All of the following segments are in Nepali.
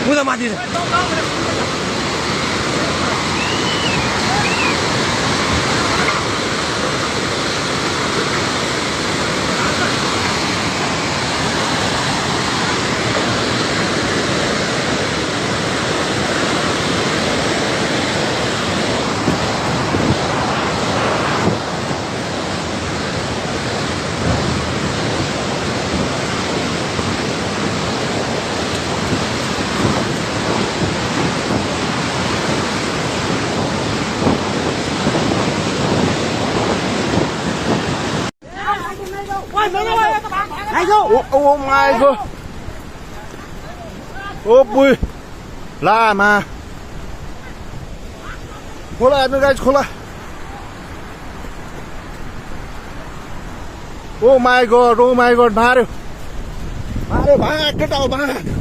उता माथि Oh my god. Oh boy. Lama. खोला हेर्नु गाइस खोला ओ माई गॉड मार्यो भाग केटा हो भाग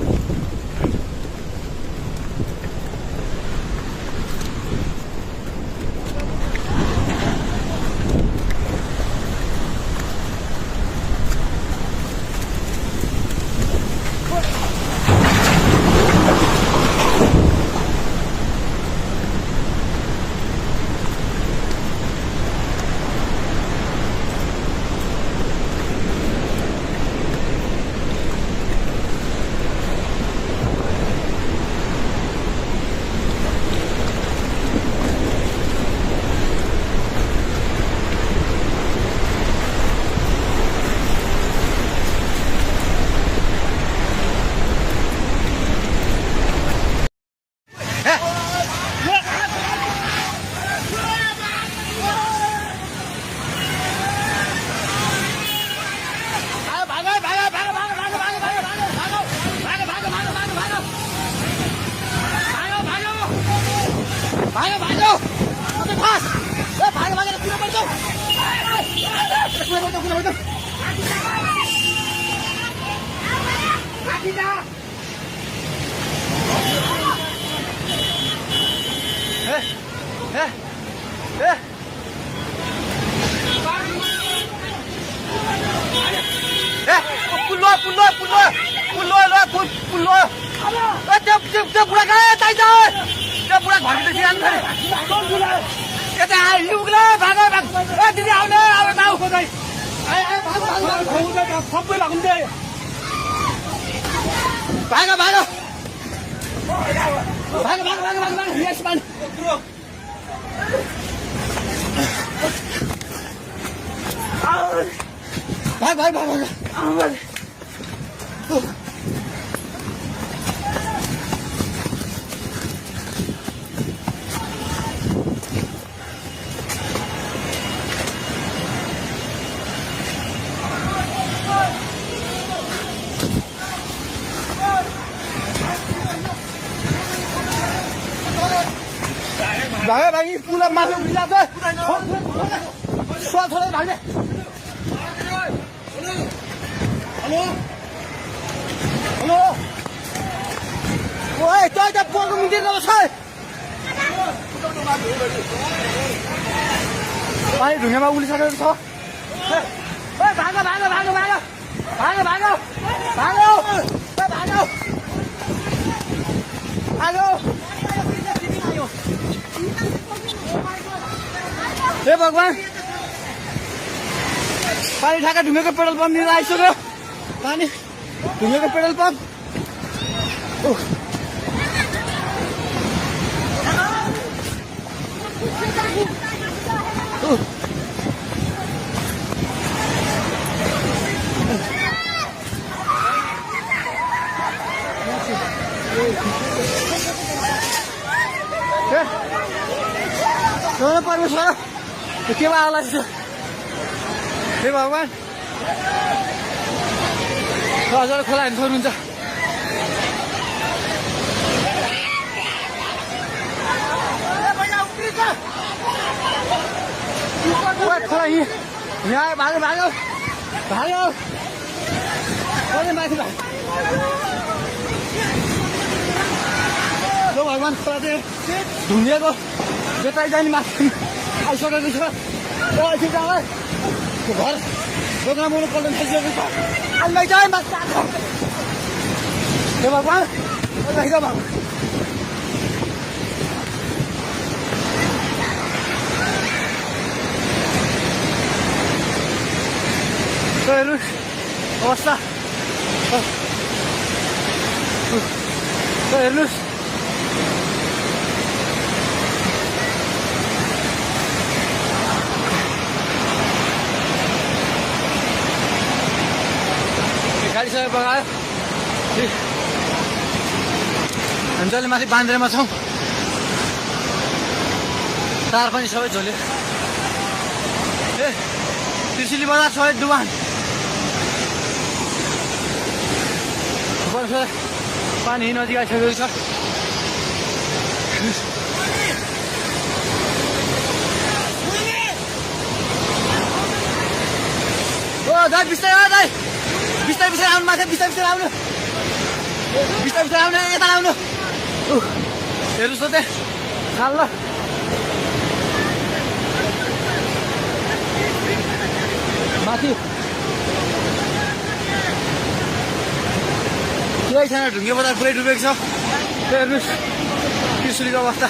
त्यो बुढा कहाँ यता त्यो बुढा घरभित्र जानु पर्यो यता आइलुग्ला भाग भाग ए दिदी आउने अब नाउ खोदै सबै लाग्दै भाग भाग भाग भाग भाग भाग भाग यस मान भाग भाग भाग भाग भागे भागी पुला माथि उभिला छ छोरा छोरा भागे हेलो हेलो ओए त्यो त पोको मिटिङ गर्छ पानी ढुङ्गामा उलिसकेको छ ओए भागो भागो भागो भागो भागो भागो भागो भागो भागो हे भगवान पानी ठाका ढुङ्गेको पेट्रोल पम्प लिएर आइसक्यो पानी ढुङ्गेको पेट्रोल पम्प परमेश्वर के आला हे भगवान हजुर खोला हेर्नु सक्नुहुन्छ खोला यहाँ भाग्यो भाग्यो भाग्यो माथि भाग्यो भगवान् खोला चाहिँ ढुङ्गिएको बेटाइ जाने माथि आइसकेको छ एकछिन घर दोकान पल्ट थालिसकेको छ आइमाइ चाहिँ माथि हे भगवान् भगवान् हेर्नुहोस् अवस्था हेर्नुहोस् खालिसके बगायो हामी जहिले माथि बान्द्रेमा छौँ तार पनि सबै झोल्यो ए त्रिशुली बजार छ डुबान पानी नजिक आइसकेको छ ओ दाइ बिस्तारै दाइ बिस्तारै बिस्तारै आउनु माथि बिस्तारै बिस्तारै आउनु बिस्तारै बिस्तारै आउनु यता आउनु हेर्नुहोस् त त्यहाँ खाल ल माथि पुरै छैन ढुङ्गे बजार पुरै डुबेको छ हेर्नुहोस् त्रिशुलीको अवस्था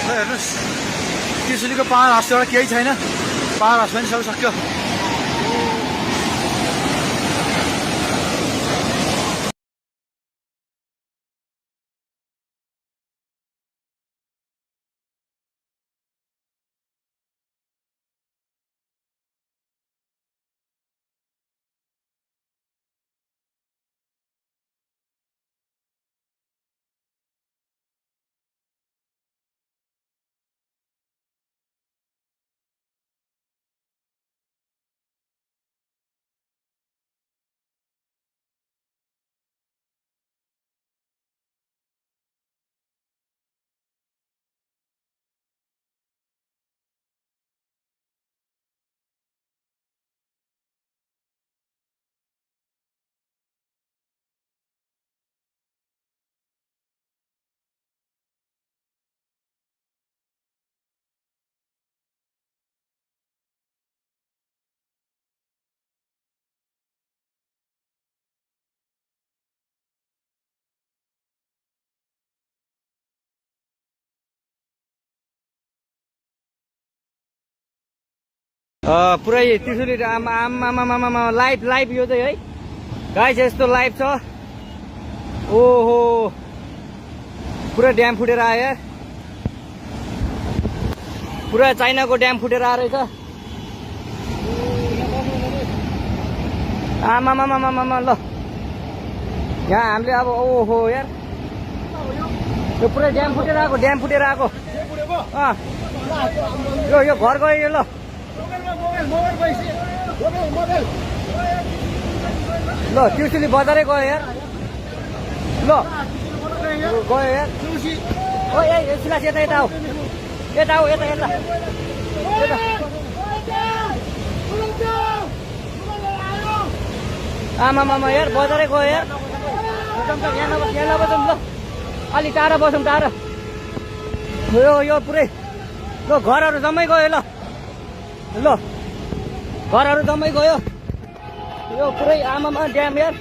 हेर्नुहोस् त्रिशुलीको पावर हाउस एउटा केही छैन पावर हाउस पनि सबै सक्यो पुरै त्रिशुली आमा लाइभ यो चाहिँ है गाइस यस्तो लाइभ छ ओहो पुरा ड्याम फुटेर आयो पुरा चाइनाको ड्याम फुटेर आएर रहेछ आमा ल यहाँ हामीले अब ओहो यार यो पुरै ड्याम फुटेर आएको यो घर गयो ल ल त्रिशुली बजारै गयो यार ल गयो यार ओ ए सिलास यता यता आऊ यता आमा यार बजारै गयो यार यहाँ नबसौँ ल अलि टाढा बसौँ टाढा यो पुरै ल घरहरू जम्मै गयो ल घरहरू जम्मै गयो यो पुरै आमामा ड्याम यार